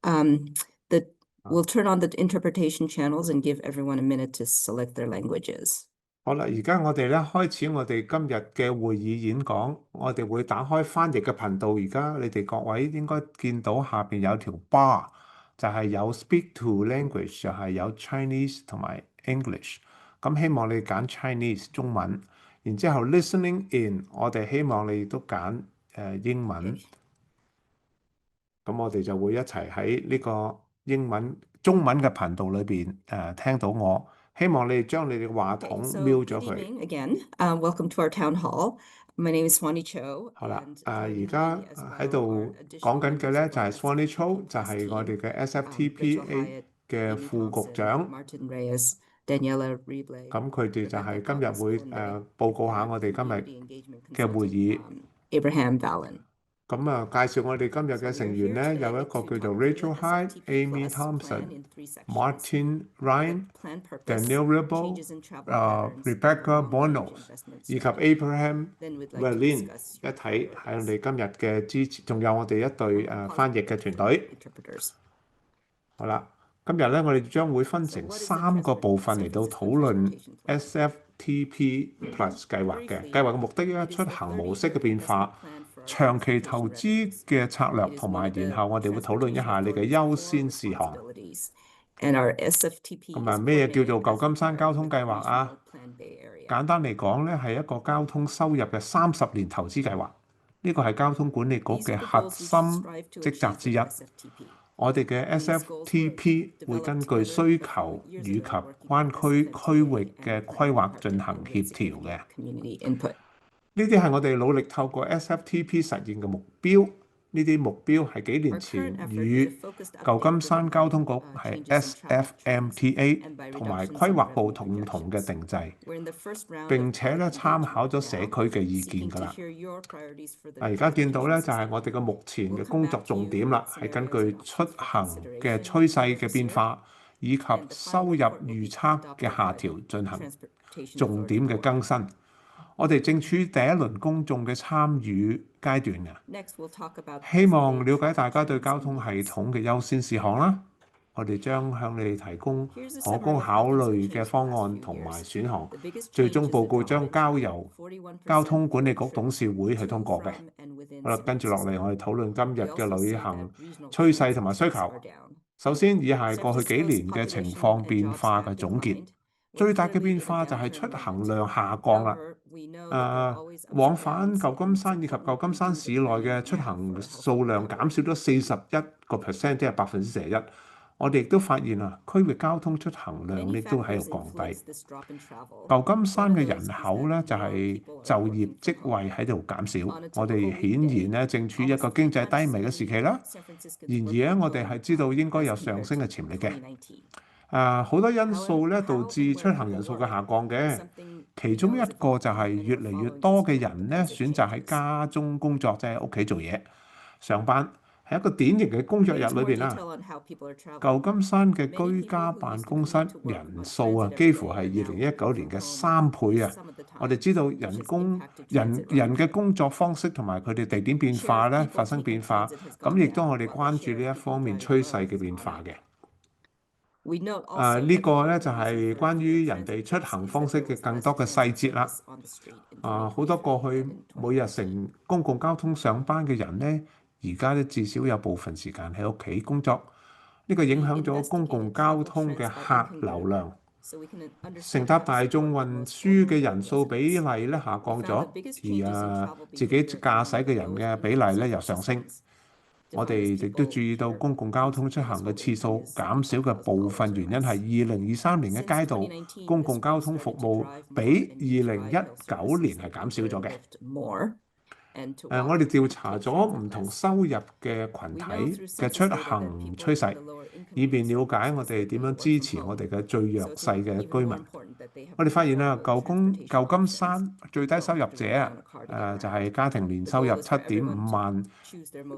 The we'll turn on the interpretation channels and give everyone a minute to select their languages. 好啦，而家我哋咧開始我哋今日嘅會議演講，我哋會打開翻譯嘅頻道。而家你哋各位應該見到下邊有條 bar，就係有 Speak to Language，就係有 Chinese 同埋 English。咁希望你揀 Chinese 中文，然之後 Listening in，我哋希望你都揀英文。咁我哋就會一齊喺呢個中文嘅頻道裏邊聽到我。希望你哋將你哋嘅話筒 mute 咗佢。Again, welcome to our town hall. My name is Swanee Cho. 好啦，而家喺度講緊嘅咧就係 Swanee Cho，就係我哋嘅 SFTPA 嘅副局長。咁佢哋就係今日會報告下我哋今日嘅會議。Abraham Vallon。咁介紹我哋今日嘅成員咧，有一個叫做 Rachel Hyde、Amy Thompson、Martin Ryan、Daniel Ribble、Rebecca Bonos 以及 Abraham Vallon 一睇係我哋今日嘅支持，仲有我哋一隊翻譯嘅團隊。好啦，今日咧我哋將會分成3個部分嚟到討論 SFTP Plus 計劃嘅。計劃嘅目的咧，出行模式嘅變化、長期投資嘅策略，同埋然後我哋會討論一下你嘅優先事項。咁咩叫做舊金山交通計劃啊？簡單嚟講咧，係一個交通收入嘅30年投資計劃。呢個係交通管理局嘅核心職責之一。我哋嘅 SFTP 會根據需求以及灣區區域嘅規劃進行協調嘅。呢啲係我哋努力透過 SFTP 實現嘅目標。呢啲目標係幾年前與舊金山交通局係 SFMTA 同埋規劃部共同嘅定製，並且咧參考咗社區嘅意見㗎啦。而家見到咧就係我哋嘅目前嘅工作重點啦，係根據出行嘅趨勢嘅變化以及收入預測嘅下調進行重點嘅更新。我哋正處於第一輪公眾嘅參與階段嘅，希望了解大家對交通系統嘅優先事項啦。我哋將向你哋提供可供考慮嘅方案同埋選項，最終報告將交由交通管理局董事會去通過嘅。好啦，跟住落嚟，我哋討論今日嘅旅行趨勢同埋需求。首先，以下係過去幾年嘅情況變化嘅總結。最大嘅變化就係出行量下降啦。往返舊金山以及舊金山市內嘅出行數量減少咗41%，即係41%。我哋亦都發現區域交通出行量亦都喺度降低。舊金山嘅人口咧就係就業職位喺度減少。我哋顯然咧正處於一個經濟低迷嘅時期啦。然而咧，我哋係知道應該有上升嘅潛力嘅。好多因素咧導致出行人數嘅下降嘅，其中一個就係越嚟越多嘅人咧選擇喺家中工作，即係屋企做嘢上班。喺一個典型嘅工作日裏邊啦，舊金山嘅居家辦公室人數幾乎係2019年嘅3倍啊！我哋知道人嘅工作方式同埋佢哋地點變化咧發生變化，咁亦都我哋關注呢一方面趨勢嘅變化嘅。呢個咧就係關於人哋出行方式嘅更多嘅細節啦。好多過去每日乘公共交通上班嘅人咧，而家咧至少有部分時間喺屋企工作。呢個影響咗公共交通嘅客流量，乘搭大眾運輸嘅人數比例咧下降咗，而自己駕駛嘅人嘅比例咧又上升。我哋亦都注意到公共交通出行嘅次數減少嘅部分原因係2023年嘅街道公共交通服務比2019年係減少咗嘅。我哋調查咗唔同收入嘅群體嘅出行趨勢，以便了解我哋點樣支持我哋嘅最弱勢嘅居民。我哋發現舊金山最低收入者就係家庭年收入7.5萬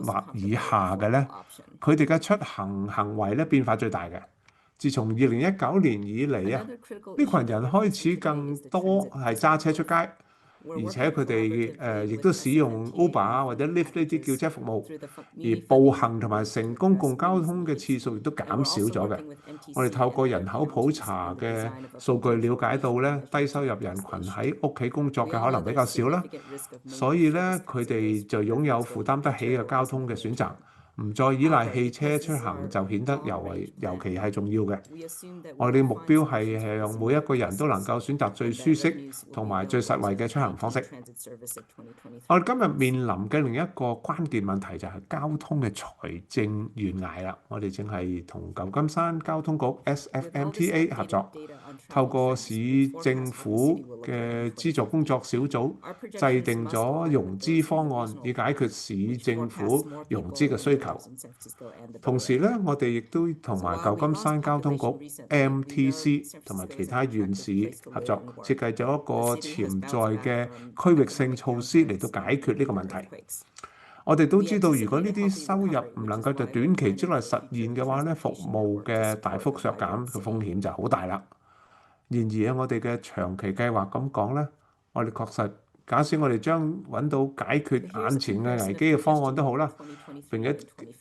或以下嘅咧，佢哋嘅出行行為咧變化最大嘅。自從2019年以嚟呢群人開始更多係揸車出街。而且佢哋亦都使用 Uber 啊或者 Lyft 呢啲叫車服務，而步行同埋乘公共交通嘅次數亦都減少咗嘅。我哋透過人口普查嘅數據了解到咧，低收入人群喺屋企工作嘅可能比較少啦，所以咧佢哋就擁有負擔得起嘅交通嘅選擇。唔再依賴汽車出行就顯得尤其係重要嘅。我哋嘅目標係讓每一個人都能夠選擇最舒適同埋最實惠嘅出行方式。我哋今日面臨嘅另一個關鍵問題就係交通嘅財政懸崖啦。我哋正係同舊金山交通局 SFMTA 合作，透過市政府嘅資助工作小組制定咗融資方案，以解決市政府融資嘅需求。同時咧，我哋亦都同埋舊金山交通局 MTC 同埋其他縣市合作，設計咗一個潛在嘅區域性措施嚟到解決呢個問題。我哋都知道，如果呢啲收入唔能夠在短期之內實現嘅話咧，服務嘅大幅削減嘅風險就好大啦。然而我哋嘅長期計劃咁講咧，我哋確實假使我哋將揾到解決眼前嘅危機嘅方案都好啦，並且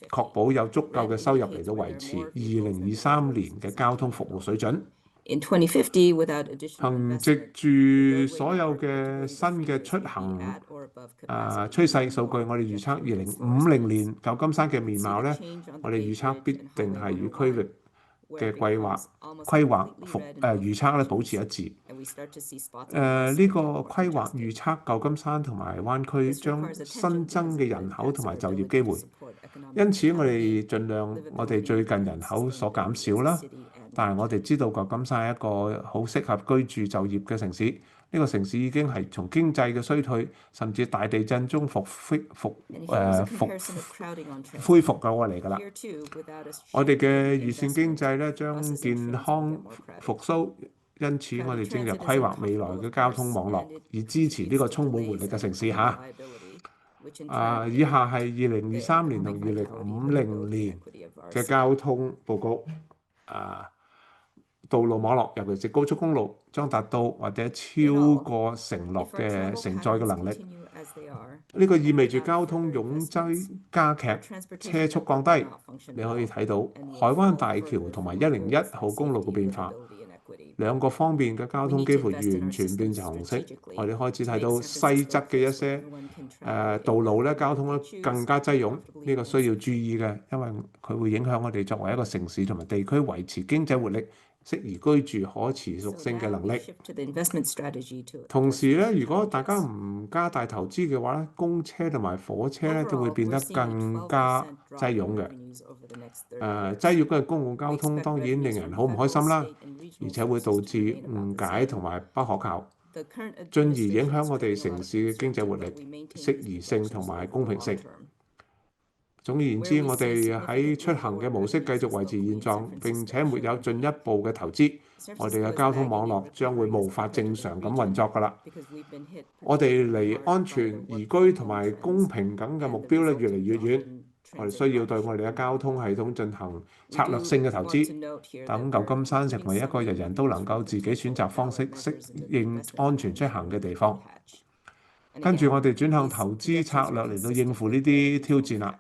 確保有足夠嘅收入嚟到維持2023年嘅交通服務水準。憑藉住所有嘅新嘅出行趨勢數據，我哋預測2050年舊金山嘅面貌咧，我哋預測必定係與區域嘅規劃預測咧保持一致。呢個規劃預測舊金山同埋灣區將新增嘅人口同埋就業機會，因此我哋盡量我哋最近人口所減少啦，但係我哋知道舊金山係一個好適合居住就業嘅城市。呢個城市已經係從經濟嘅衰退，甚至大地震中恢復過嚟㗎啦。我哋嘅預算經濟咧將健康復甦，因此我哋正在規劃未來嘅交通網絡，以支持呢個充滿活力嘅城市嚇。以下係2023年同2050年嘅交通報告。道路網絡，尤其是高速公路，將達到或者超過承諾嘅承載嘅能力。呢個意味住交通擁擠加劇，車速降低。你可以睇到海灣大橋同埋101號公路嘅變化，兩個方面嘅交通幾乎完全變成紅色。我哋開始睇到細側嘅一些道路咧，交通咧更加擠擁。呢個需要注意嘅，因為佢會影響我哋作為一個城市同埋地區維持經濟活力、適宜居住可持續性嘅能力。同時咧，如果大家唔加大投資嘅話咧，公車同埋火車咧都會變得更加擠擁嘅。擠擁嘅公共交通當然令人好唔開心啦，而且會導致誤解同埋不可靠，進而影響我哋城市嘅經濟活力、適宜性同埋公平性。總而言之，我哋喺出行嘅模式繼續維持現狀，並且沒有進一步嘅投資，我哋嘅交通網絡將會無法正常咁運作㗎啦。我哋離安全、宜居同埋公平咁嘅目標咧越嚟越遠。我哋需要對我哋嘅交通系統進行策略性嘅投資，等舊金山成為一個人人都能夠自己選擇方式適應安全出行嘅地方。跟住我哋轉向投資策略嚟到應付呢啲挑戰啦。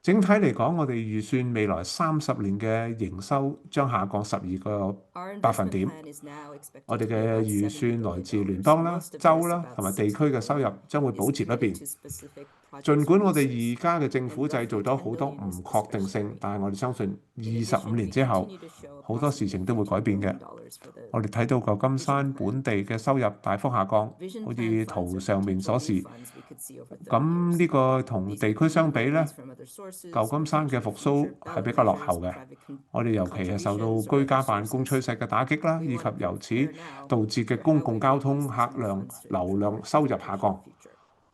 整體嚟講，我哋預算未來30年嘅營收將下降12個百分點。我哋嘅預算來自聯邦啦、州啦同埋地區嘅收入將會保持不變。儘管我哋而家嘅政府製造咗好多唔確定性，但係我哋相信25年之後，好多事情都會改變嘅。我哋睇到舊金山本地嘅收入大幅下降，好似圖上面所示。咁呢個同地區相比呢，舊金山嘅復甦係比較落後嘅。我哋尤其係受到居家辦公趨勢嘅打擊啦，以及由此導致嘅公共交通客量流量收入下降。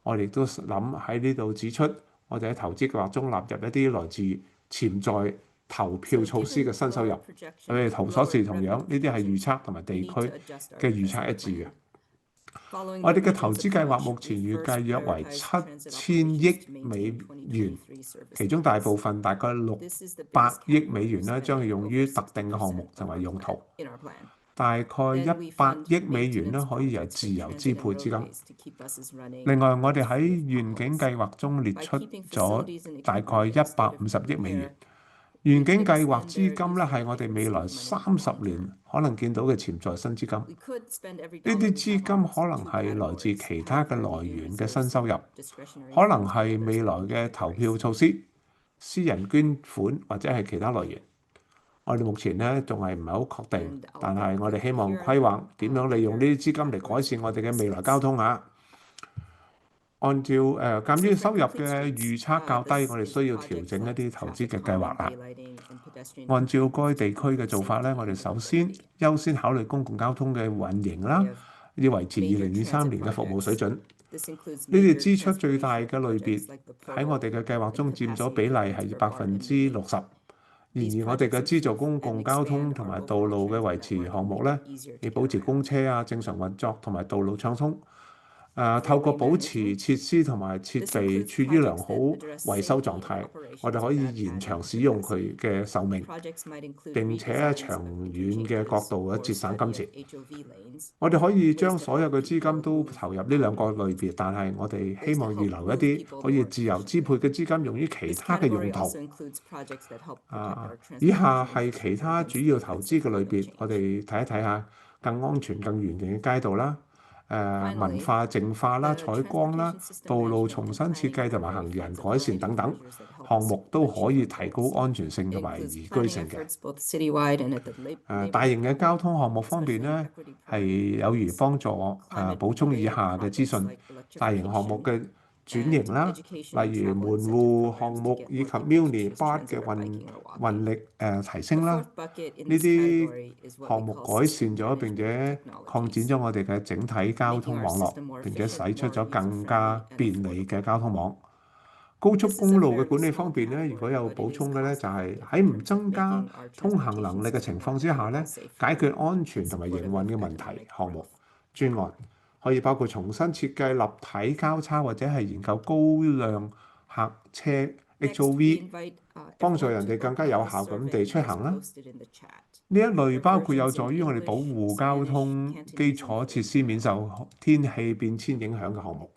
我哋都諗喺呢度指出，我哋喺投資計劃中納入一啲來自潛在投票措施嘅新收入。我哋圖所示同樣，呢啲係預測同埋地區嘅預測一致嘅。我哋嘅投資計劃目前預計約為7000億美元，其中大部分大概600億美元咧將要用於特定嘅項目同埋用途。大概100億美元咧，可以由自由支配資金。另外，我哋喺願景計劃中列出咗大概150億美元。願景計劃資金咧係我哋未來30年可能見到嘅潛在新資金。呢啲資金可能係來自其他嘅來源嘅新收入，可能係未來嘅投票措施、私人捐款或者係其他來源。我哋目前咧仲係唔係好確定，但係我哋希望規劃點樣利用呢啲資金嚟改善我哋嘅未來交通啊。按照鑑於收入嘅預測較低，我哋需要調整一啲投資嘅計劃啦。按照該地區嘅做法咧，我哋首先優先考慮公共交通嘅運營啦，要維持2023年嘅服務水準。呢啲支出最大嘅類別喺我哋嘅計劃中佔咗比例係60%。然而，我哋嘅資助公共交通同埋道路嘅維持項目咧，要保持公車啊正常運作同埋道路暢通。透過保持設施同埋設備處於良好維修狀態，我哋可以延長使用佢嘅壽命，並且喺長遠嘅角度節省金錢。我哋可以將所有嘅資金都投入呢兩個類別，但係我哋希望預留一啲可以自由支配嘅資金用於其他嘅用途。以下係其他主要投資嘅類別，我哋睇一睇下更安全、更完整嘅街道啦。文化淨化啦、採光啦、道路重新設計同埋行人改善等等項目都可以提高安全性同埋宜居性嘅。大型嘅交通項目方面呢，係有如幫助補充以下嘅資訊。大型項目嘅轉型啦，例如門戶項目以及 Muni BART 嘅運力提升啦，呢啲項目改善咗並且擴展咗我哋嘅整體交通網絡，並且使出咗更加便利嘅交通網。高速公路嘅管理方面咧，如果有補充嘅咧，就係喺唔增加通行能力嘅情況之下咧，解決安全同埋營運嘅問題項目專案。可以包括重新設計立體交叉，或者係研究高量客車 HOV， 幫助人哋更加有效咁地出行啦。呢一類包括有助於我哋保護交通基礎設施免受天氣變遷影響嘅項目。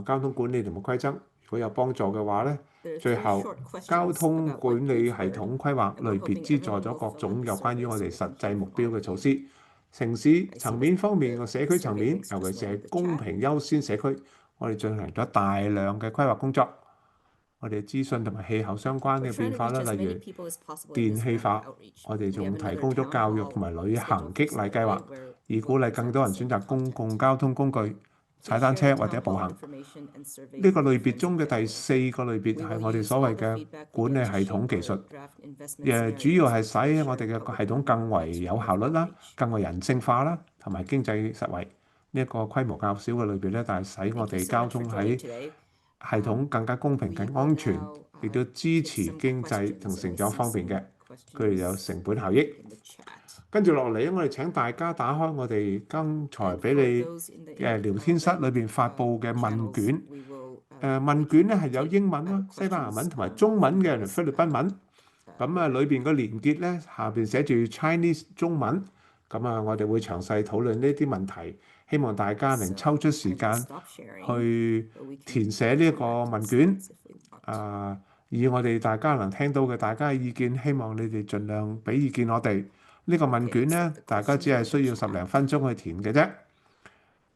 交通管理同埋規則，如果有幫助嘅話咧，最後交通管理系統規劃類別資助咗各種有關於我哋實際目標嘅措施。城市層面方面嘅社區層面，尤其是係公平優先社區，我哋進行咗大量嘅規劃工作。我哋資訊同埋氣候相關嘅變化啦，例如電氣化，我哋仲提供咗教育同埋旅行激勵計劃，以鼓勵更多人選擇公共交通工具、踩單車或者步行。呢個類別中嘅第4個類別係我哋所謂嘅管理系統技術，主要係使我哋嘅系統更為有效率啦、更為人性化啦，同埋經濟實惠。呢一個規模較小嘅類別咧，但係使我哋交通喺系統更加公平、更安全，亦都支持經濟同成長方面嘅，佢哋有成本效益。跟住落嚟，我哋請大家打開我哋剛才俾你嘅聊天室裏邊發布嘅問卷。問卷咧係有英文啦、西班牙文同埋中文嘅菲律賓文。咁裏邊個連結咧下邊寫住 Chinese 中文。咁我哋會詳細討論呢啲問題，希望大家能抽出時間去填寫呢一個問卷。以我哋大家能聽到嘅大家嘅意見，希望你哋盡量俾意見我哋。呢個問卷咧，大家只係需要10零分鐘去填嘅啫。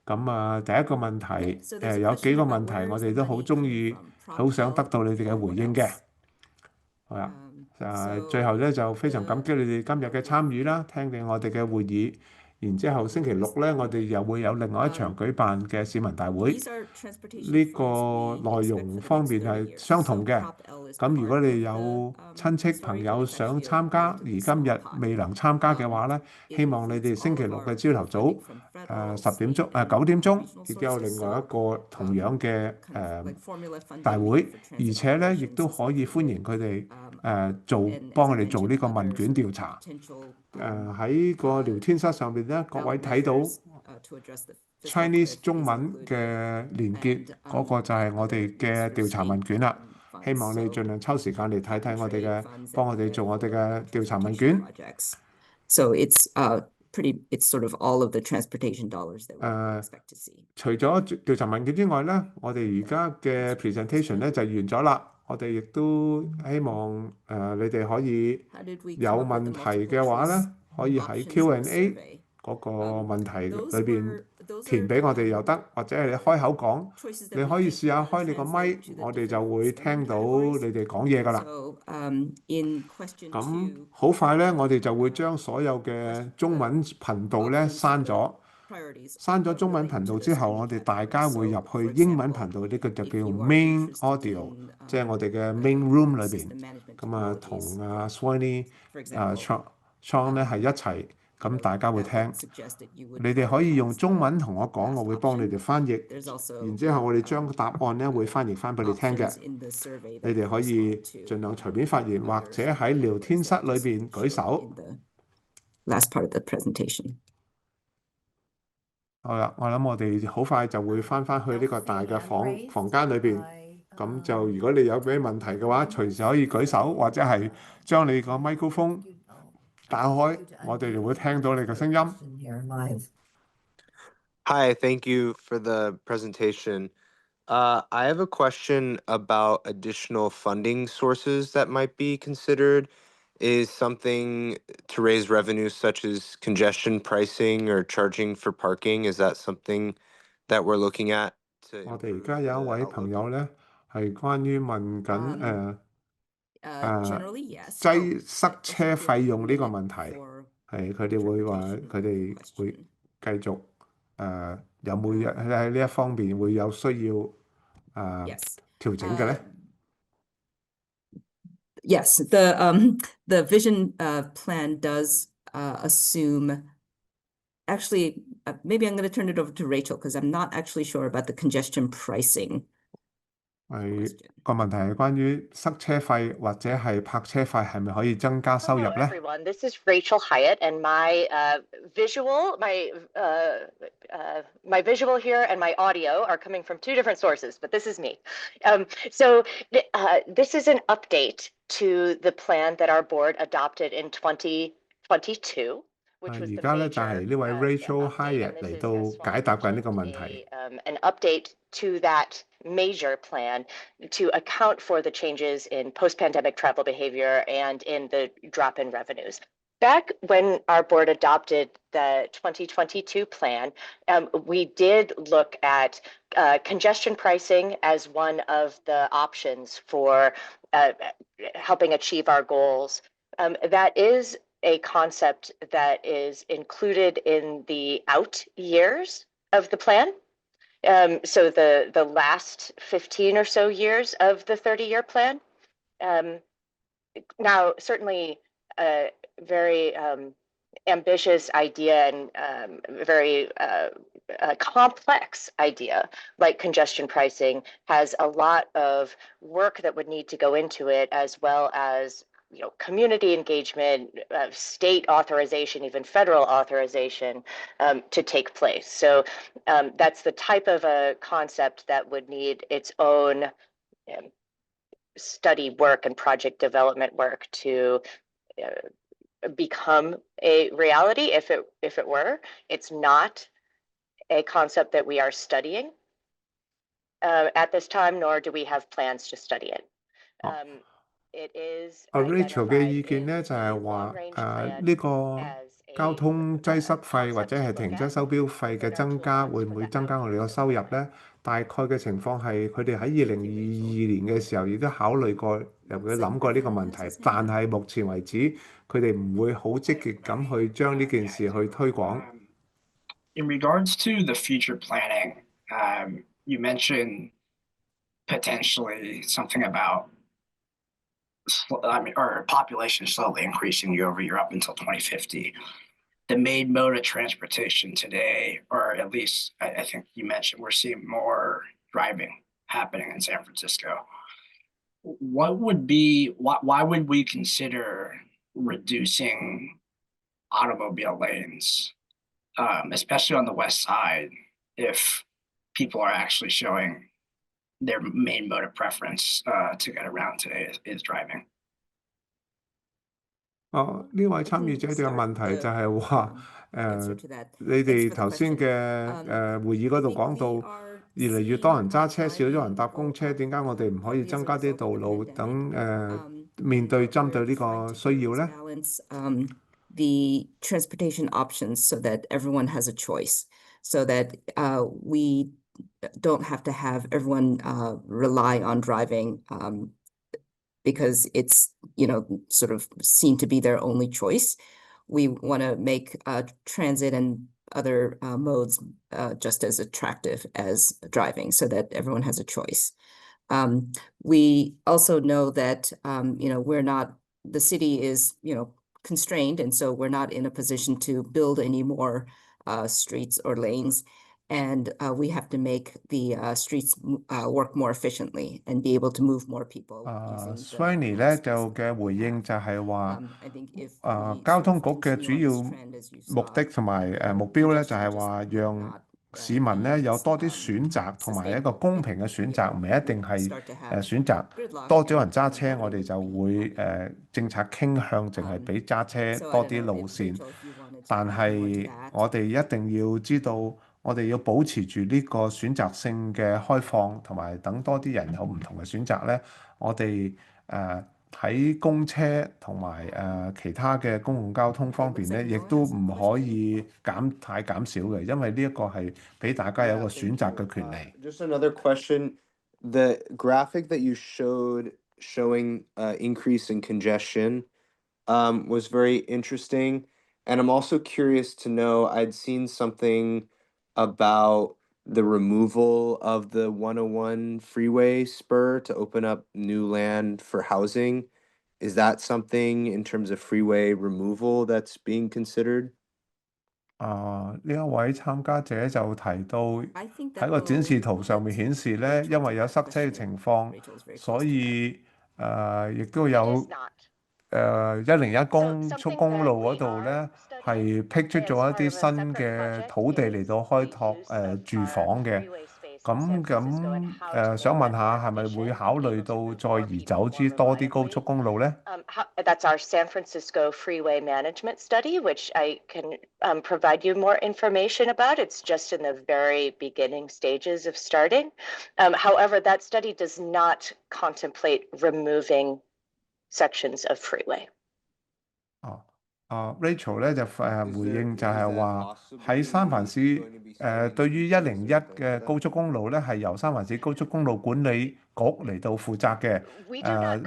咁第一個問題，有幾個問題我哋都好中意，好想得到你哋嘅回應嘅。好啦，最後咧就非常感激你哋今日嘅參與啦，聽聽我哋嘅會議。然之後星期6咧，我哋又會有另外一場舉辦嘅市民大會。呢個內容方面係相同嘅。咁如果你有親戚朋友想參加，而今日未能參加嘅話咧，希望你哋星期6嘅朝頭早9點鐘，亦都有另外一個同樣嘅大會，而且咧亦都可以歡迎佢哋幫我哋做呢個問卷調查。喺個聊天室上邊咧，各位睇到 Chinese 中文嘅連結，嗰個就係我哋嘅調查問卷啦。希望你盡量抽時間嚟睇睇我哋嘅，幫我哋做我哋嘅調查問卷。So it's it's sort of all of the transportation dollars that we expect to see. 除咗調查問卷之外咧，我哋而家嘅 presentation 咧就完咗啦。我哋亦都希望你哋可以有問題嘅話咧，可以喺 Q&A 嗰個問題裏邊填俾我哋又得，或者係你開口講，你可以試下開你個咪，我哋就會聽到你哋講嘢㗎啦。咁好快咧，我哋就會將所有嘅中文頻道咧刪咗。刪咗中文頻道之後，我哋大家會入去英文頻道，呢個就叫 Main Audio，即係我哋嘅 Main Room 裏邊。咁啊，同阿 Sweeney、Chong 咧係一齊，咁大家會聽。你哋可以用中文同我講，我會幫你哋翻譯。然之後我哋將答案咧會翻譯翻俾你聽嘅。你哋可以盡量隨便發言，或者喺聊天室裏邊舉手。Last part of the presentation. 好啦，我諗我哋好快就會翻去呢個大嘅房間裏邊。咁就如果你有咩問題嘅話，隨時可以舉手，或者係將你個麥克風打開，我哋就會聽到你嘅聲音。Hi, thank you for the presentation. I have a question about additional funding sources that might be considered. Is something to raise revenue such as congestion pricing or charging for parking? Is that something that we're looking at? 我哋而家有一位朋友咧，係關於問緊塞車費用呢個問題，係佢哋會話佢哋會繼續有冇喺呢一方面會有需要調整嘅咧？ Yes, the vision plan does assume. Actually, maybe I'm going to turn it over to Rachel because I'm not actually sure about the congestion pricing. 係個問題係關於塞車費或者係泊車費係咪可以增加收入咧？ Hello everyone, this is Rachel Hyatt, and my visual here and my audio are coming from two different sources, but this is me. So this is an update to the plan that our board adopted in 2022. 而家咧就係呢位 Rachel Hyatt 嚟到解答緊呢個問題。An update to that major plan to account for the changes in post-pandemic travel behavior and in the drop in revenues. Back when our board adopted the 2022 plan, we did look at congestion pricing as one of the options for helping achieve our goals. That is a concept that is included in the out years of the plan. So the last 15 or so years of the 30-year plan. Now, certainly a very ambitious idea and very complex idea like congestion pricing has a lot of work that would need to go into it, as well as community engagement, state authorization, even federal authorization to take place. So that's the type of a concept that would need its own study work and project development work to become a reality. If it were, it's not a concept that we are studying at this time, nor do we have plans to study it. Rachel 嘅意見咧就係話呢個交通擠塞費或者係停車收標費嘅增加，會唔會增加我哋個收入咧？大概嘅情況係佢哋喺2022年嘅時候已經考慮過，又會諗過呢個問題，但係目前為止佢哋唔會好積極咁去將呢件事去推廣。In regards to the future planning, you mentioned potentially something about our population slowly increasing year over year up until 2050. The main mode of transportation today, or at least I think you mentioned, we're seeing more driving happening in San Francisco. Why would we consider reducing automobile lanes, especially on the west side, if people are actually showing their main mode of preference to get around today is driving? 哦，呢位參與者嘅問題就係話，你哋頭先嘅會議嗰度講到，越嚟越多人揸車，少咗人搭公車，點解我哋唔可以增加啲道路等面對針對呢個需要呢？ The transportation options so that everyone has a choice, so that we don't have to have everyone rely on driving because it's, sort of seen to be their only choice. We want to make transit and other modes just as attractive as driving so that everyone has a choice. We also know that, the city is, constrained, and so we're not in a position to build any more streets or lanes. And we have to make the streets work more efficiently and be able to move more people. Sweeney 咧就嘅回應就係話，交通局嘅主要目的同埋目標咧就係話讓市民咧有多啲選擇同埋一個公平嘅選擇，唔係一定係選擇多咗人揸車，我哋就會政策傾向淨係俾揸車多啲路線，但係我哋一定要知道。我哋要保持住呢個選擇性嘅開放，同埋等多啲人有唔同嘅選擇咧。我哋喺公車同埋其他嘅公共交通方面咧，亦都唔可以太減少嘅，因為呢一個係俾大家有一個選擇嘅權利。Just another question. The graphic that you showed showing increase in congestion was very interesting. And I'm also curious to know, I'd seen something about the removal of the 101 freeway spur to open up new land for housing. Is that something in terms of freeway removal that's being considered? 呢一位參加者就提到喺個展示圖上面顯示咧，因為有塞車嘅情況，所以亦都有101高速公路嗰度咧係辟出咗一啲新嘅土地嚟到開拓住房嘅。咁想問下，係咪會考慮到再移走多啲高速公路咧？That's our San Francisco Freeway Management Study, which I can provide you more information about. It's just in the very beginning stages of starting. However, that study does not contemplate removing sections of freeway. Rachel 咧就回應就係話喺三藩市對於101嘅高速公路咧係由三藩市高速公路管理局嚟到負責嘅。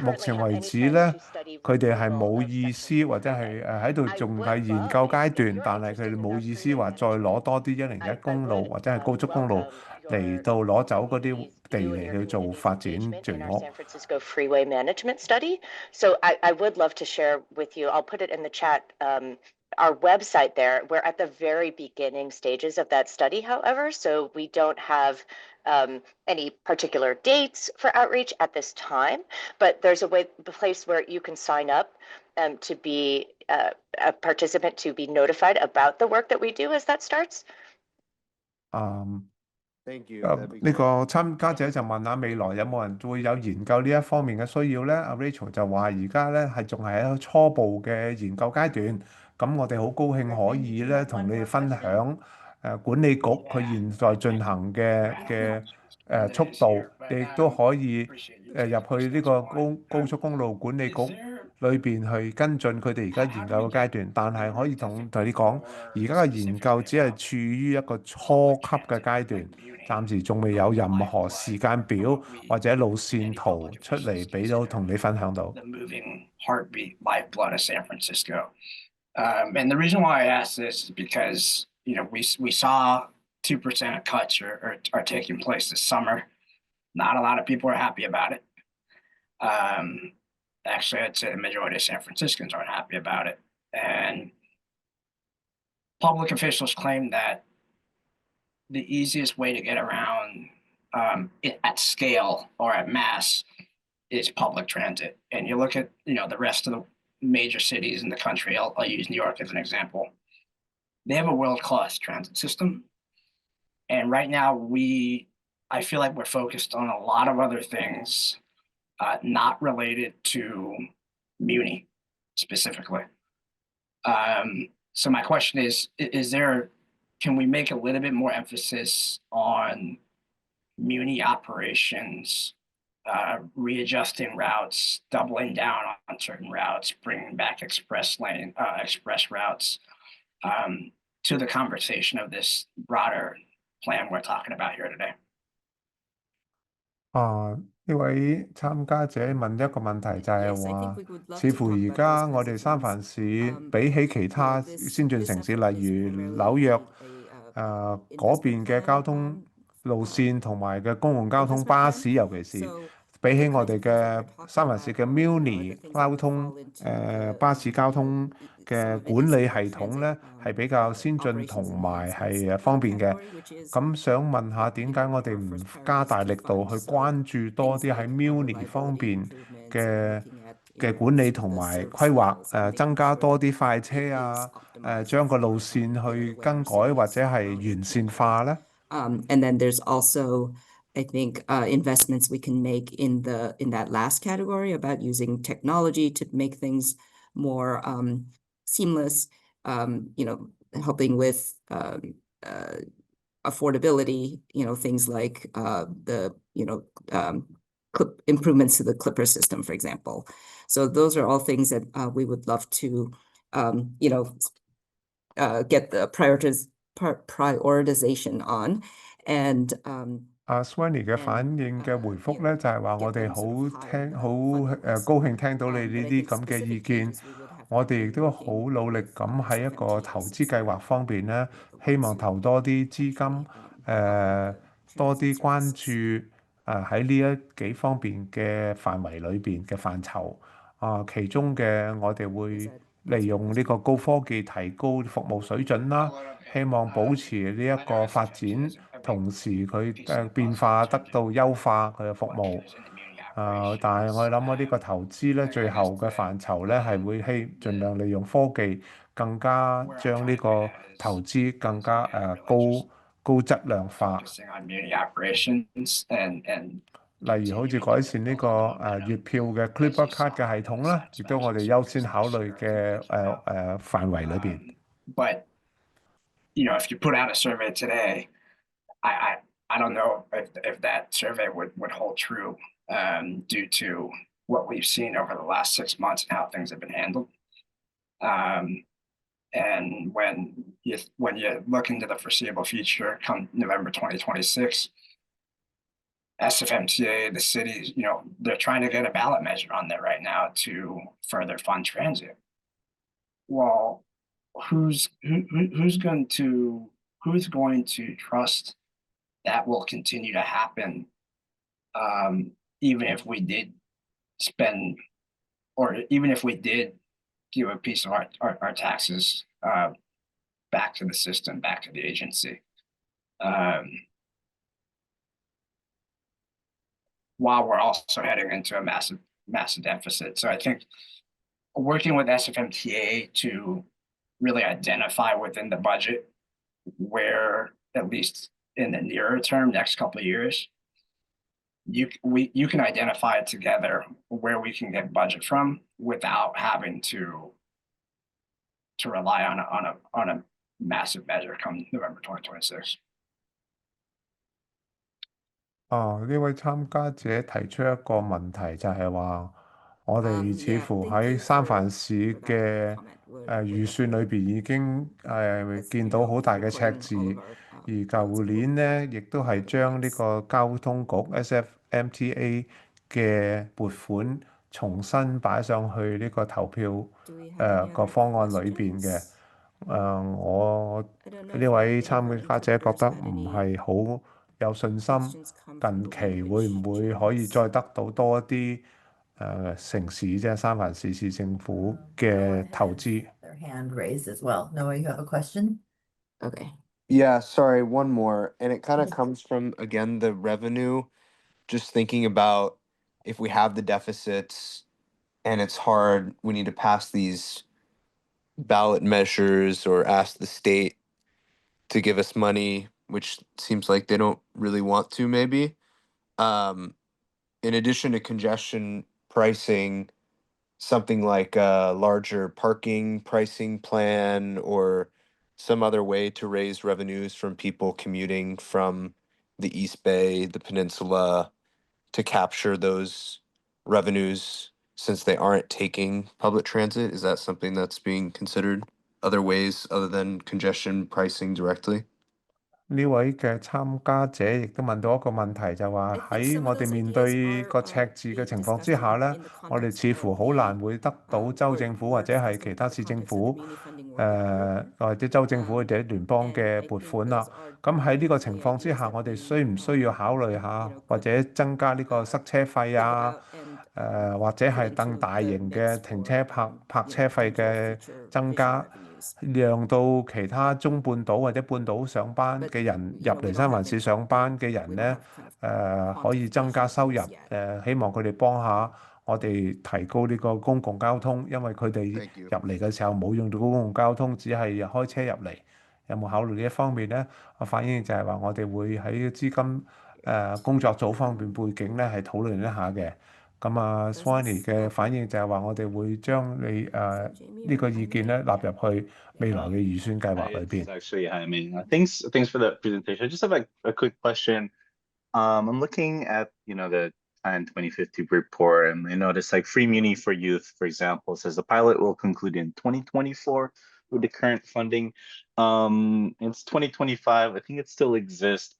目前為止咧，佢哋係冇意思或者係喺度仲係研究階段，但係佢哋冇意思話再攞多啲101公路或者係高速公路嚟到攞走嗰啲地嚟去做發展住屋。San Francisco Freeway Management Study. So I would love to share with you. I'll put it in the chat. Our website there. We're at the very beginning stages of that study, however, so we don't have any particular dates for outreach at this time, but there's a place where you can sign up to be a participant, to be notified about the work that we do as that starts. Thank you. 呢個參加者就問下未來有冇人會有研究呢一方面嘅需要咧？阿 Rachel 就話而家咧仲係喺初步嘅研究階段，咁我哋好高興可以咧同你哋分享管理局佢現在進行嘅速度，你亦都可以入去呢個高速公路管理局裏邊去跟進佢哋而家研究嘅階段，但係可以同你講，而家嘅研究只係處於一個初級嘅階段，暫時仲未有任何時間表或者路線圖出嚟俾到同你分享到。The moving heartbeat, lifeblood of San Francisco. And the reason why I asked this is because, we saw 2% cuts are taking place this summer. Not a lot of people are happy about it. Actually, I'd say the majority of San Franciscans aren't happy about it. And public officials claim that the easiest way to get around it at scale or at mass is public transit. And you look at, the rest of the major cities in the country, I'll use New York as an example. They have a world-class transit system. And right now I feel like we're focused on a lot of other things not related to Muni specifically. So my question is there, can we make a little bit more emphasis on muni operations, readjusting routes, doubling down on certain routes, bringing back express routes, to the conversation of this broader plan we're talking about here today? 呢位參加者問一個問題就係 Yes, I think 話， we would love 似 to 乎 talk 而 about 家 those 我哋 kinds 三 of 藩 things. 市比起其他 This 先進城市， effort 例 is 如 primarily 紐約 a 嗰邊 investment 嘅 plan, 交通路線同埋嘅公共交通 investment 巴 plan. 士，尤其是 So 比 the 起我 kinds 哋 of things that 嘅 we're talking 三藩市 about 嘅 are the Muni things that 交 would 通 fall into the 巴士交通 some 嘅 of it 管 is 理 the 系統 transit, 咧，係比較先進 operations 同埋 enhancements. 係方便嘅。 Category, which is 咁想問下點解我哋唔加大力度去關注多啲喺 Muni 方面嘅管理同埋規劃，增加多啲快車啊，將個路線去更改或者係完善化咧？ And then there's also, I think, investments we can make in that last category about using technology to make things more seamless, helping with affordability, things like improvements to the Clipper system, for example. So those are all things that we would love to, get the prioritization on. And Swanny 嘅反應嘅回覆咧，就係話我哋好高興聽到你呢啲咁嘅意見，我哋亦都好努力咁喺一個投資計劃方面咧，希望投多啲資金，多啲關注喺呢一幾方面嘅範圍裏邊嘅範疇。其中嘅我哋會利用呢個高科技提高服務水準啦，希望保持呢一個發展，同時佢變化得到優化佢嘅服務。但係我諗我呢個投資咧，最後嘅範疇咧係會盡量利用科技，更加將呢個投資更加高質量化。例如好似改善呢個月票嘅 Clipper Card 嘅系統啦，亦都我哋優先考慮嘅範圍裏邊。But if you put out a survey today, I don't know if that survey would hold true, due to what we've seen over the last 6 months and how things have been handled. And when you look into the foreseeable future, come November 2026, SFMTA, the cities, they're trying to get a ballot measure on there right now to further fund transit. Well, who's going to trust that will continue to happen, even if we did spend, or even if we did give a piece of our taxes back to the system, back to the agency, while we're also heading into a massive deficit. So I think working with SFMTA to really identify within the budget where, at least in the nearer term, next couple of years, you can identify together where we can get budget from without having to rely on a massive measure come November 2026. 呢位參加者提出一個問題，就係話我哋似乎喺三藩市嘅預算裏邊已經見到好大嘅赤字，而舊年呢，亦都係將呢個交通局 SFMTA 嘅撥款重新擺上去呢個投票個方案裏邊嘅。我呢位參加者覺得唔係好有信心，近期會唔會可以再得到多一啲城市即係三藩市市政府嘅投資？ Their hand raised as well. Noah, you have a question? Okay. Yeah, sorry, one more. And it kind of comes from, again, the revenue, just thinking about if we have the deficits and it's hard, we need to pass these ballot measures or ask the state to give us money, which seems like they don't really want to, maybe. In addition to congestion pricing, something like a larger parking pricing plan or some other way to raise revenues from people commuting from the East Bay, the peninsula, to capture those revenues since they aren't taking public transit? Is that something that's being considered? Other ways other than congestion pricing directly? 呢位嘅參加者亦都問到一個問題，就話 I think 喺 some 我 of 哋 those 面 ideas 對 are 個赤字嘅 being 情況之 discussed 下 in 呢， the 我哋 context 似乎 of 好難會得到州 or 政府或者 works 係 in 其他 the 市政 context of the 府 community funding working group. 或者州政府或者聯邦 And 嘅 I 撥 think 款啦。 those are 咁喺呢個情 definitely 況之 ideas 下， that 我哋 we, 需唔需要考慮下， you know, 或 could 者增加呢個塞車費 think 啊？ about and 或者 put 係 into 更大 the 型嘅 mix 停 for, 車 you 泊 know, 車費 potential 嘅 future 增 vision 加， revenues. 讓到其他中半島或者半島上班 But, 嘅人 you 入 know, we 嚟 don't 三 have 藩市 any, 上班嘅 we 人 don't 呢， have kind of 可以增加 quantification 收 of 入。 those yet. 希望佢哋幫下我哋提高呢個公共交通，因為佢哋 Thank you. 入嚟嘅時候冇用到公共交通，只係開車入嚟。有冇考慮呢一方面呢？我反映就係話我哋會喺資金工作組方面背景呢係討論一下嘅。咁啊 Swanny 嘅反應就係話我哋會將你呢個意見呢納入去未來嘅預算計劃裏邊。 It's actually, I mean, thanks for the presentation. I just have a quick question. I'm looking at, the Plan 2050 report, and I noticed like Free Muni for Youth, for example, says the pilot will conclude in 2024 with the current funding. It's 2025. I think it still exists.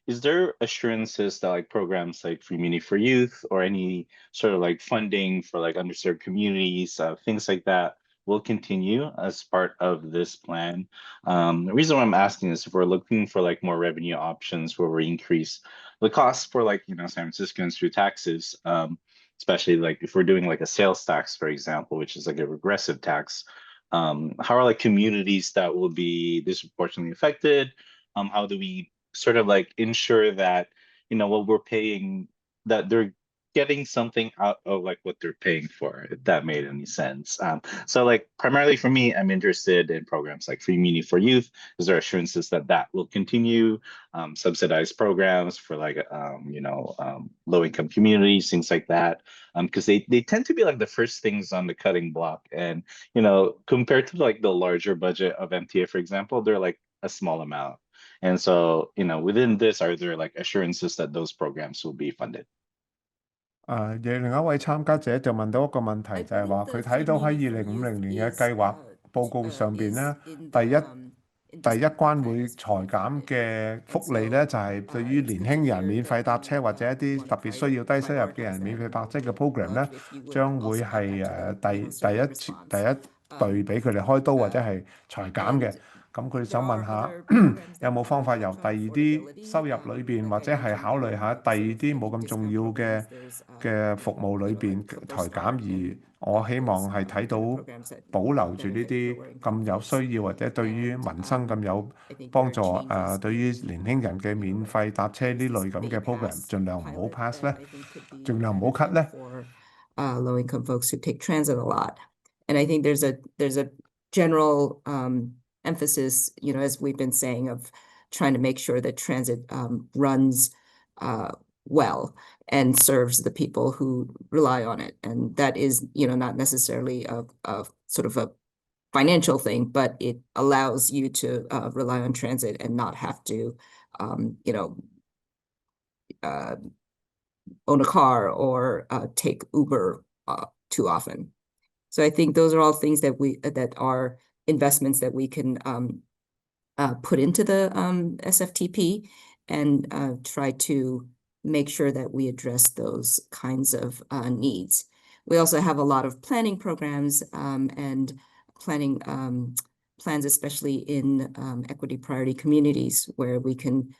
Is there assurances that like programs like Free Muni for Youth or any sort of like funding for like underserved communities, things like that will continue as part of this plan? The reason why I'm asking is if we're looking for like more revenue options where we increase the costs for like, San Franciscans through taxes, especially like if we're doing like a sales tax, for example, which is like a regressive tax, how are like communities that will be disproportionately affected? How do we sort of like ensure that, what we're paying, that they're getting something out of like what they're paying for, if that made any sense. So like primarily for me, I'm interested in programs like Free Muni for Youth. Is there assurances that will continue? Subsidized programs for like low income communities, things like that. Because they tend to be like the first things on the cutting block, and compared to like the larger budget of MTA, for example, they're like a small amount. And so within this, are there like assurances that those programs will be funded? 另一位參加者就問到一個問題，就係話佢睇到喺2050年嘅計劃報告上邊呢，第一關會裁減嘅福利呢，就係對於年輕人免費搭車或者一啲特別需要低收入嘅人免費搭車嘅 program 呢，將會係第一隊俾佢哋開刀或者係裁減嘅。咁佢想問下有冇方法由第二啲收入裏邊，或者係考慮下第二啲冇咁重要嘅服務裏邊裁減，而我希望係睇到保留住呢啲咁有需要或者對於民生咁有幫助對於年輕人嘅免費搭車呢類咁嘅 program， 盡量唔好 pass 咧，盡量唔好 cut 咧。Low income folks who take transit a lot. And I think there's a general emphasis, as we've been saying, of trying to make sure that transit runs well and serves the people who rely on it. And that is, not necessarily a sort of a financial thing, but it allows you to rely on transit and not have to, own a car or take Uber too often. So I think those are all things that are investments that we can put into the SFTP and try to make sure that we address those kinds of needs. We also have a lot of planning programs and planning plans, especially in equity priority communities, where we can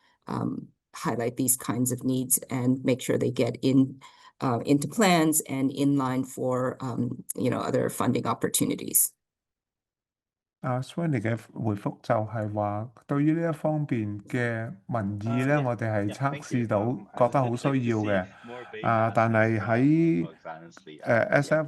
highlight these kinds of needs and make sure they get into plans and in line for other funding opportunities. Swanny 嘅回覆就係話，對於呢一方面嘅民意呢，我哋係測試到覺得好需要嘅。但係喺SF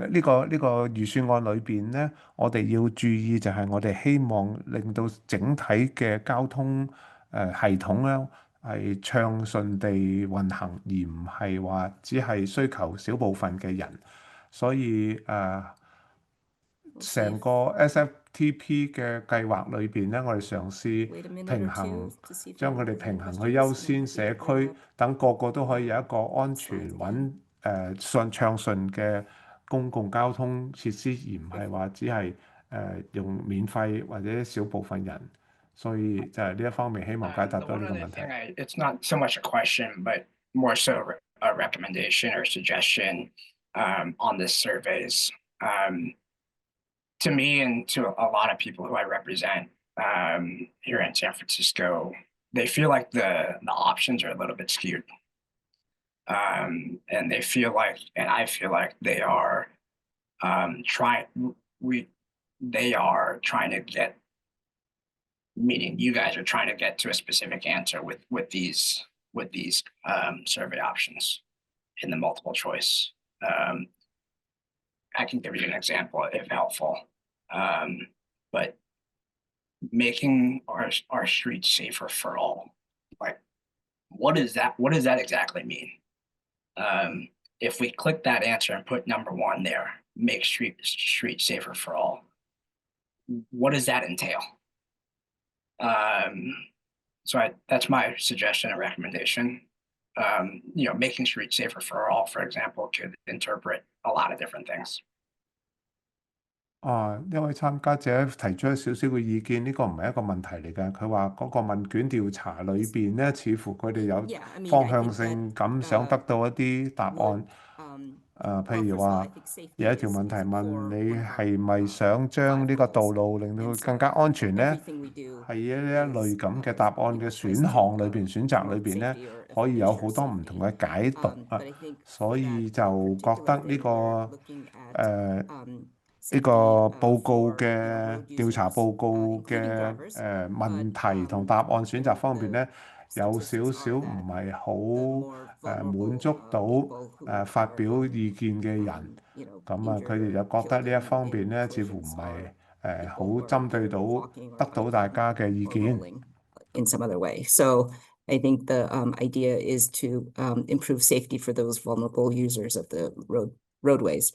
呢個預算案裏邊呢，我哋要注意就係我哋希望令到整體嘅交通系統呢係暢順地運行，而唔係話只係需求少部分嘅人。所以成個 SFTP 嘅計劃裏邊咧，我哋嘗試平衡，將佢哋平衡去優先社區，等個個都可以有一個安全暢順嘅公共交通設施，而唔係話只係用免費或者少部分人。所以就係呢一方面，希望解答到呢個問題。It's not so much a question, but more so a recommendation or suggestion on the surveys. To me and to a lot of people who I represent here in San Francisco, they feel like the options are a little bit skewed. And they feel like, and I feel like they are trying to get, meaning you guys are trying to get to a specific answer with these survey options in the multiple choice. I can give you an example if helpful. But making our streets safer for all, like what does that exactly mean? If we click that answer and put number 1 there, make street safer for all, what does that entail? So that's my suggestion and recommendation. Making streets safer for all, for example, could interpret a lot of different things. 一位參加者提出少少嘅意見，呢個唔係一個問題嚟嘅。佢話嗰個問卷調查裏邊咧，似乎佢哋有方向性咁想得到一啲答案。譬如話有一條問題問你係咪想將呢個道路令到佢更加安全呢？係呢一類咁嘅答案嘅選項裏邊、選擇裏邊咧，可以有好多唔同嘅解讀啊。所以就覺得呢個報告嘅調查報告嘅問題同答案選擇方面咧，有少少唔係好滿足到發表意見嘅人。咁佢哋就覺得呢一方面咧，似乎唔係好針對得到大家嘅意見。In some other way. So I think the idea is to improve safety for those vulnerable users of the roadways.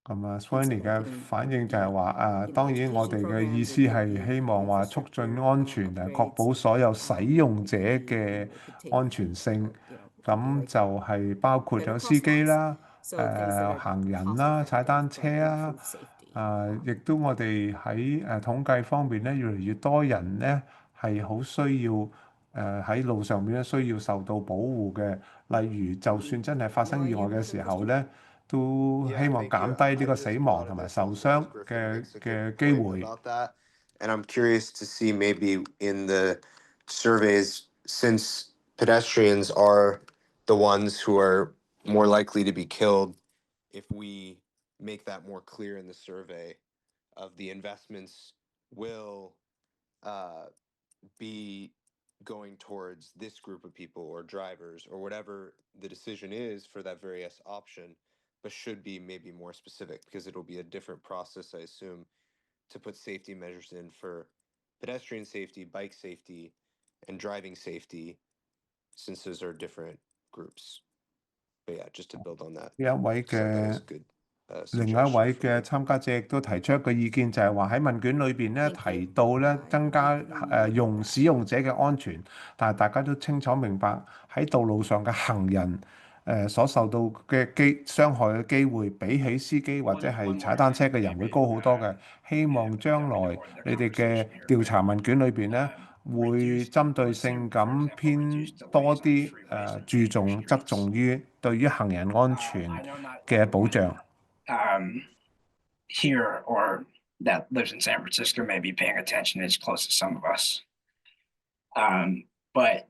Sweeney 嘅反應就係話當然我哋嘅意思係希望話促進安全，確保所有使用者嘅安全性。咁就係包括咗司機啦、行人啦、踩單車啦。亦都我哋喺統計方面咧，越嚟越多人咧係好需要喺路上面咧需要受到保護嘅。例如，就算真係發生意外嘅時候咧，都希望減低呢個死亡同埋受傷嘅機會。And I'm curious to see maybe in the surveys, since pedestrians are the ones who are more likely to be killed, if we make that more clear in the survey of the investments will be going towards this group of people or drivers or whatever the decision is for that various option, but should be maybe more specific because it'll be a different process, I assume, to put safety measures in for pedestrian safety, bike safety, and driving safety, since those are different groups. But yeah, just to build on that. 另一位嘅參加者亦都提出一個意見，就係話喺問卷裏邊咧提到咧增加使用者嘅安全，但係大家都清楚明白喺道路上嘅行人所受到嘅傷害嘅機會，比起司機或者係踩單車嘅人會高好多嘅。希望將來你哋嘅調查問卷裏邊咧，會針對性咁偏多啲側重於對於行人安全嘅保障。Here or that lives in San Francisco may be paying attention as close as some of us. But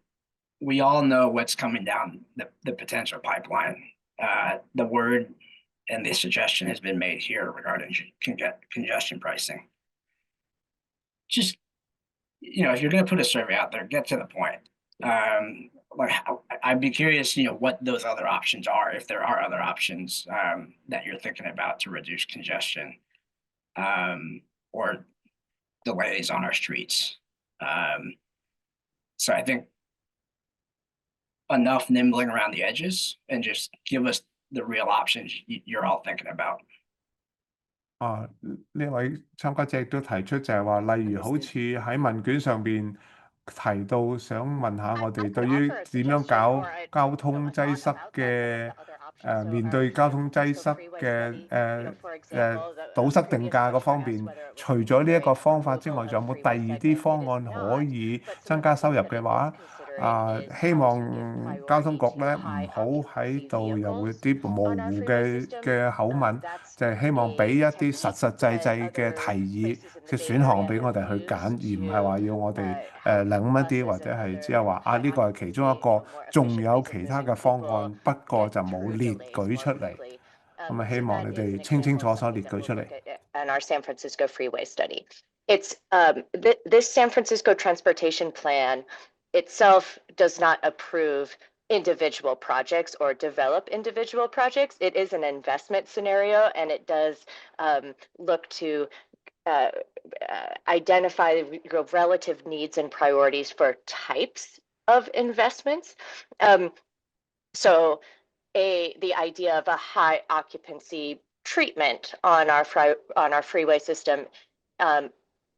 we all know what's coming down the potential pipeline. The word and the suggestion has been made here regarding congestion pricing. Just, if you're going to put a survey out there, get to the point. I'd be curious, what those other options are, if there are other options that you're thinking about to reduce congestion or delays on our streets. So I think enough nimbling around the edges and just give us the real options you're all thinking about. 呢位參加者亦都提出就係話，例如好似喺問卷上邊提到，想問下我哋對於點樣搞交通擠塞嘅面對交通擠塞嘅堵塞定價嗰方面，除咗呢一個方法之外，仲有冇第二啲方案可以增加收入嘅話？希望交通局咧唔好喺度又會啲模糊嘅口吻，就係希望俾一啲實實際際嘅提議嘅選項俾我哋去揀，而唔係話要我哋諗一啲或者係只係話呢個係其中一個，仲有其他嘅方案，不過就冇列舉出嚟。咁希望你哋清清楚楚列舉出嚟。And our San Francisco freeway study. It's this San Francisco transportation plan itself does not approve individual projects or develop individual projects. It is an investment scenario, and it does look to identify relative needs and priorities for types of investments. So the idea of a high occupancy treatment on our freeway system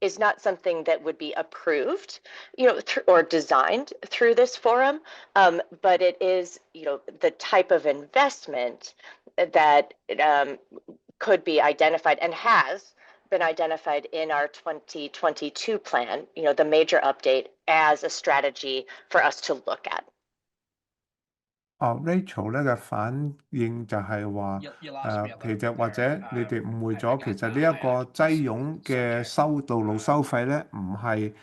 is not something that would be approved, or designed through this forum, but it is, the type of investment that could be identified and has been identified in our 2022 plan, the major update, as a strategy for us to look at. Rachel 咧嘅反應就係話其實或者你哋誤會咗，其實呢一個擠擁嘅道路收費咧，唔係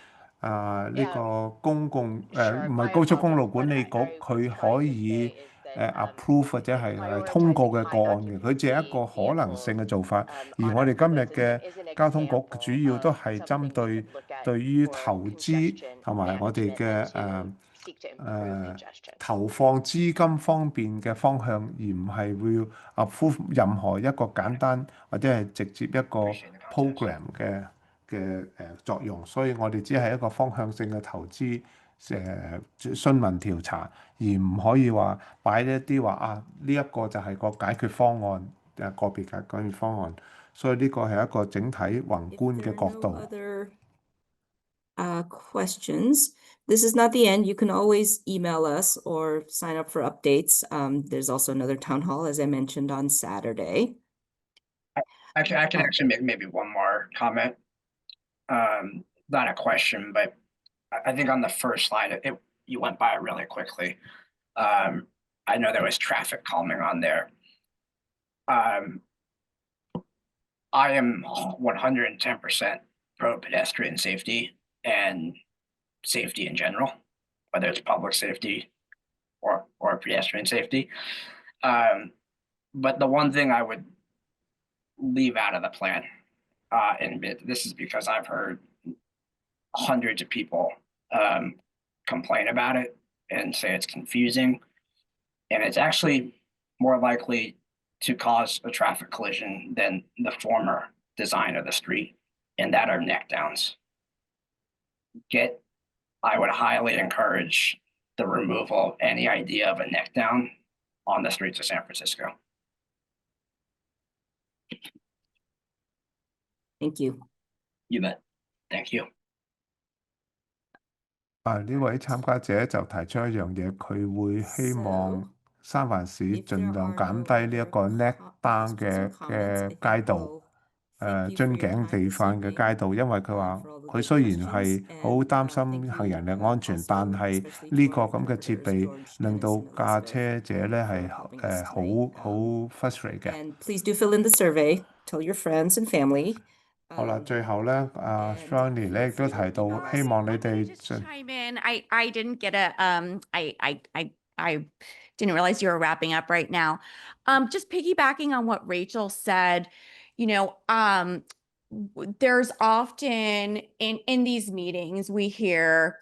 呢個公共唔係高速公路管理局佢可以approve 或者係通過嘅個案嘅，佢只係一個可能性嘅做法。而我哋今日嘅交通局主要都係針對於投資同埋我哋嘅投放資金方面嘅方向，而唔係會 approve 任何一個簡單或者係直接一個 program 嘅作用。所以我哋只係一個方向性嘅投資詢問調查，而唔可以話擺一啲話呢一個就係個解決方案，個別嘅解決方案。所以呢個係一個整體宏觀嘅角度。Questions. This is not the end. You can always email us or sign up for updates. There's also another town hall, as I mentioned, on Saturday. I can actually make maybe one more comment. Not a question, but I think on the first slide, you went by it really quickly. I know there was traffic calming on there. I am 110% pro pedestrian safety and safety in general, whether it's public safety or pedestrian safety. But the one thing I would leave out of the plan, and this is because I've heard hundreds of people complain about it and say it's confusing, and it's actually more likely to cause a traffic collision than the former design of the street, and that are neck downs. I would highly encourage the removal of any idea of a neck down on the streets of San Francisco. Thank you. You bet. Thank you. 呢位參加者就提出一樣嘢，佢會希望三藩市盡量減低呢一個 neck down 嘅街道。樽頸地範嘅街道，因為佢話佢雖然係好擔心行人嘅安全，但係呢個咁嘅設備令到駕車者咧係好 frustrate 嘅。And please do fill in the survey. Tell your friends and family. 好啦，最後咧，Shani 咧亦都提到，希望你哋 chime in. I didn't get a I didn't realize you were wrapping up right now. Just piggybacking on what Rachel said. There's often in these meetings, we hear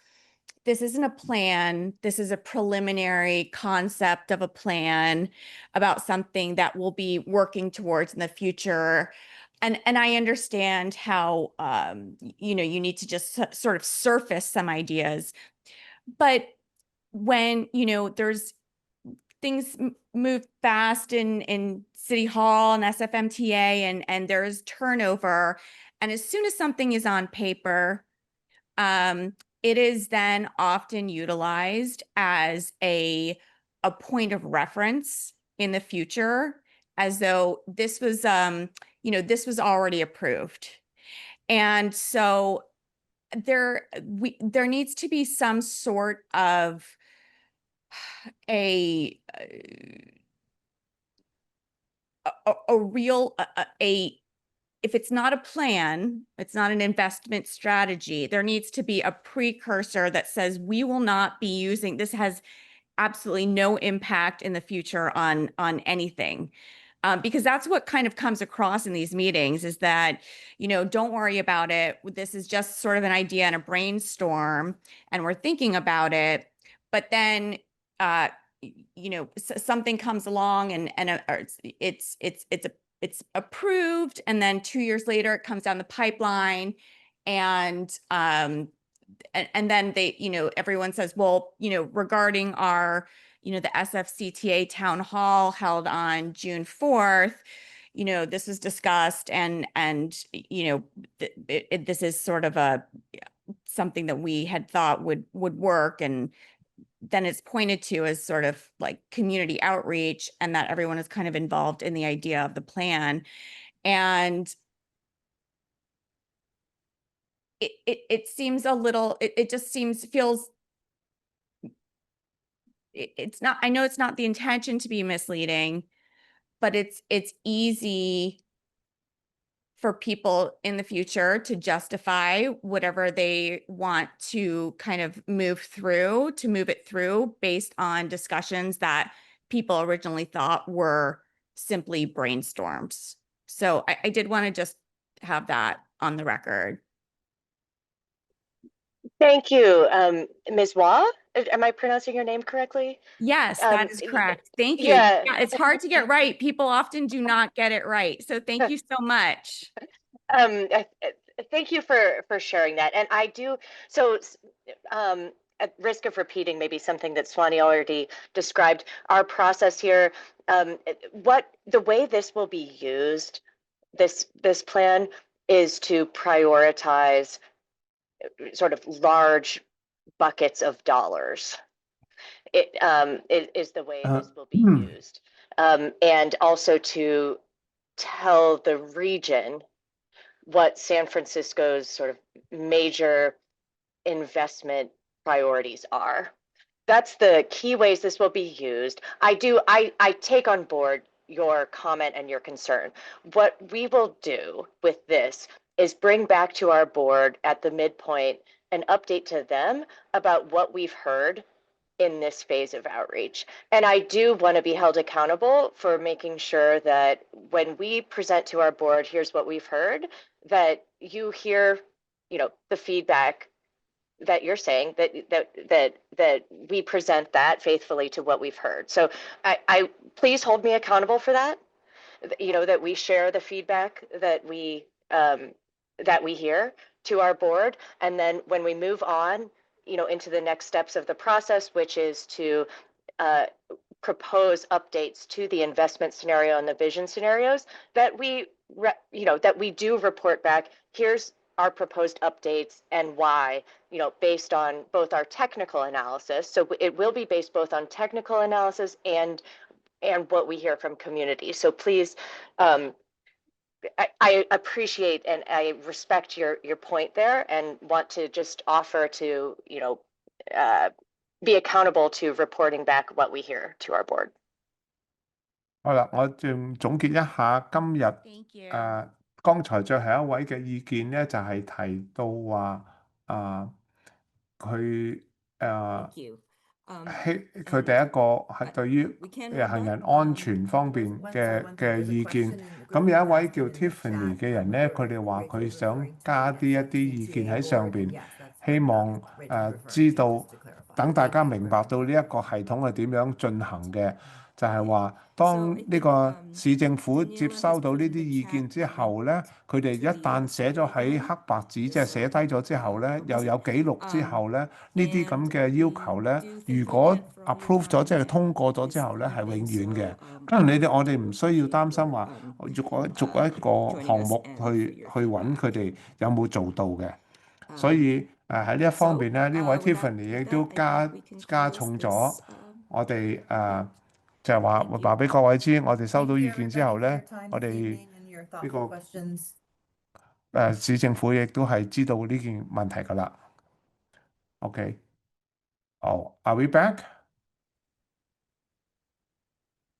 this isn't a plan. This is a preliminary concept of a plan about something that we'll be working towards in the future. And I understand how, you need to just sort of surface some ideas. But when, there's things move fast in City Hall and SFMTA and there's turnover. And as soon as something is on paper, it is then often utilized as a point of reference in the future, as though this was, this was already approved. And so there needs to be some sort of a real, if it's not a plan, it's not an investment strategy, there needs to be a precursor that says we will not be using, this has absolutely no impact in the future on anything. Because that's what kind of comes across in these meetings is that, don't worry about it. This is just sort of an idea and a brainstorm, and we're thinking about it. But then, something comes along and it's approved, and then 2 years later it comes down the pipeline, and then they, everyone says, well, regarding our, the SFCTA town hall held on June 4th, this was discussed and this is sort of something that we had thought would work, and then it's pointed to as sort of like community outreach, and that everyone is kind of involved in the idea of the plan. And it seems a little, it just feels, it's not, I know it's not the intention to be misleading, but it's easy for people in the future to justify whatever they want to kind of move it through based on discussions that people originally thought were simply brainstorms. So I did want to just have that on the record. Thank you, Ms. Wah. Am I pronouncing your name correctly? Yes, that is correct. Thank you. Yeah. Yeah, it's hard to get right. People often do not get it right. So thank you so much. Thank you for sharing that. And I do, so at risk of repeating maybe something that Swanee already described, our process here, the way this will be used, this plan is to prioritize sort of large buckets of dollars. It is the way this will be used. And also to tell the region what San Francisco's sort of major investment priorities are. That's the key ways this will be used. I take on board your comment and your concern. What we will do with this is bring back to our board at the midpoint an update to them about what we've heard in this phase of outreach. And I do want to be held accountable for making sure that when we present to our board, here's what we've heard, that you hear, the feedback that you're saying, that we present that faithfully to what we've heard. So I please hold me accountable for that, that we share the feedback that we hear to our board. And then when we move on, into the next steps of the process, which is to propose updates to the investment scenario and the vision scenarios, that we do report back, here's our proposed updates and why, based on both our technical analysis. So it will be based both on technical analysis and what we hear from community. So please, I appreciate and I respect your point there, and want to just offer to, be accountable to reporting back what we hear to our board. 好啦，我仲總結一下今日 Thank you. 剛才最後一位嘅意見咧，就係提到話佢Thank you. 佢第一個係對於行人安全方面嘅意見。咁有一位叫 Tiffany 嘅人咧，佢哋話佢想加一啲意見喺上邊，希望知道等大家明白到呢一個系統係點樣進行嘅，就係話當呢個市政府接收到呢啲意見之後咧，佢哋一旦寫咗喺黑白紙，即係寫低咗之後咧，又有記錄之後咧，呢啲咁嘅要求咧，如果 approve 咗，即係通過咗之後咧，係永遠嘅。可能我哋唔需要擔心話，逐一個項目去揾佢哋有冇做到嘅。所以喺呢一方面咧，呢位 Tiffany 亦都加重咗我哋就係話俾各位知，我哋收到意見之後咧，我哋呢個市政府亦都係知道呢件問題㗎啦。OK，好，Are we back?